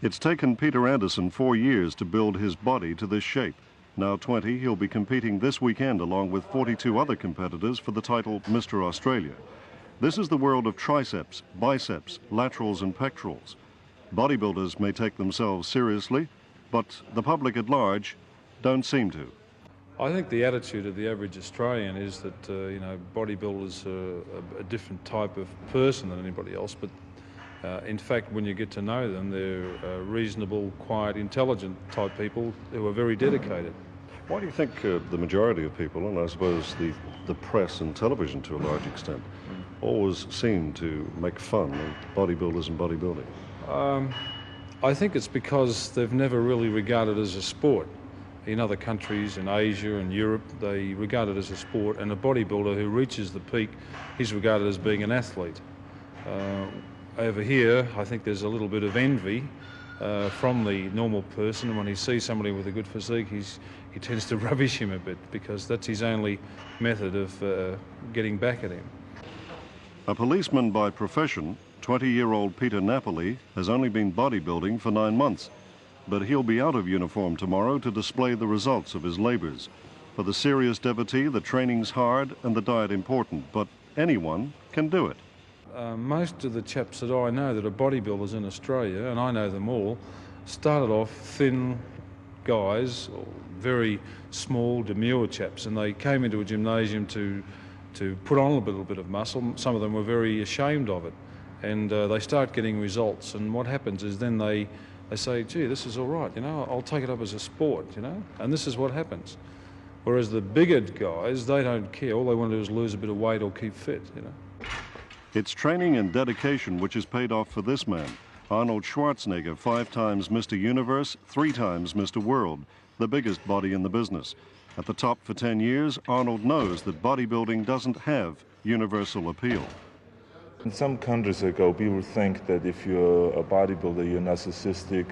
It's taken Peter Anderson 4 years to build his body to this shape. Now 20, he'll be competing this weekend along with 42 other competitors for the title Mr. Australia. This is the world of triceps, biceps, laterals and pectorals. Bodybuilders may take themselves seriously, but the public at large don't seem to. I think the attitude of the average Australian is that, bodybuilders are a different type of person than anybody else, but in fact, when you get to know them, they're reasonable, quiet, intelligent type people who are very dedicated. Why do you think the majority of people, and I suppose the press and television to a large extent, always seem to make fun of bodybuilders and bodybuilding? I think it's because they've never really regarded it as a sport. In other countries, in Asia and Europe, they regard it as a sport, and a bodybuilder who reaches the peak is regarded as being an athlete. Over here, I think there's a little bit of envy from the normal person. When he sees somebody with a good physique, he tends to rubbish him a bit because that's his only method of getting back at him. A policeman by profession, 20-year-old Peter Napoli has only been bodybuilding for 9 months, but he'll be out of uniform tomorrow to display the results of his labors. For the serious devotee, the training's hard and the diet important, but anyone can do it. Most of the chaps that I know that are bodybuilders in Australia, and I know them all, started off thin guys, very small, demure chaps, and they came into a gymnasium to put on a little bit of muscle. Some of them were very ashamed of it, and they start getting results, and what happens is then they say, gee, this is all right, I'll take it up as a sport, and this is what happens. Whereas the bigger guys, they don't care. All they want to do is lose a bit of weight or keep fit, It's training and dedication which has paid off for this man, Arnold Schwarzenegger, 5 times Mr. Universe, 3 times Mr. World, the biggest body in the business. At the top for 10 years, Arnold knows that bodybuilding doesn't have universal appeal. In some countries ago, people think that if you're a bodybuilder, you're narcissistic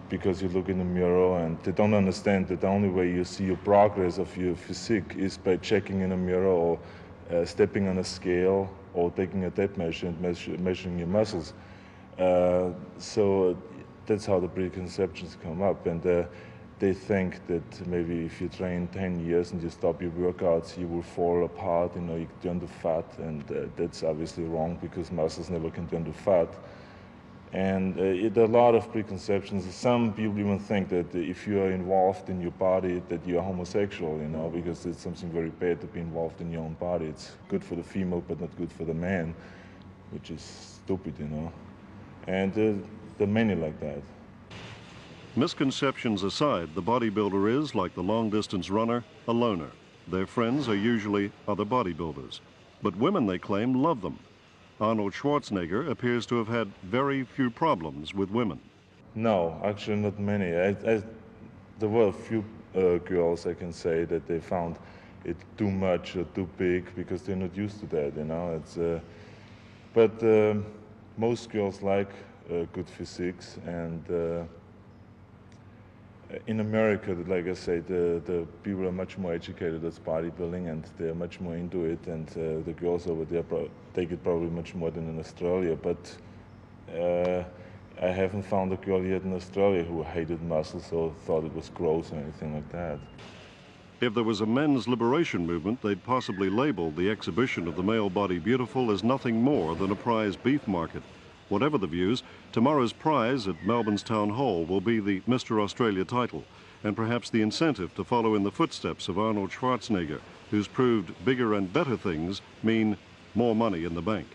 because you look in the mirror, and they don't understand that the only way you see your progress of your physique is by checking in a mirror or stepping on a scale or taking a tape measure and measuring your muscles. So that's how the preconceptions come up, and they think that maybe if you train 10 years and you stop your workouts, you will fall apart, you turn to fat, and that's obviously wrong because muscles never can turn to fat. And there are a lot of preconceptions. Some people even think that if you are involved in your body, that you are homosexual, because it's something very bad to be involved in your own body. It's good for the female, but not good for the man, which is stupid, And there are many like that. Misconceptions aside, the bodybuilder is, like the long-distance runner, a loner. Their friends are usually other bodybuilders. But women, they claim, love them. Arnold Schwarzenegger appears to have had very few problems with women. No, actually not many. There were a few girls, I can say, that they found it too much or too big because they're not used to that, But most girls like good physiques, and in America, like I say, the people are much more educated as bodybuilding, and they're much more into it, and the girls over there take it probably much more than in Australia. But I haven't found a girl yet in Australia who hated muscles or thought it was gross or anything like that. If there was a men's liberation movement, they'd possibly label the exhibition of the male body beautiful as nothing more than a prize beef market. Whatever the views, tomorrow's prize at Melbourne's Town Hall will be the Mr. Australia title, and perhaps the incentive to follow in the footsteps of Arnold Schwarzenegger, who's proved bigger and better things mean more money in the bank.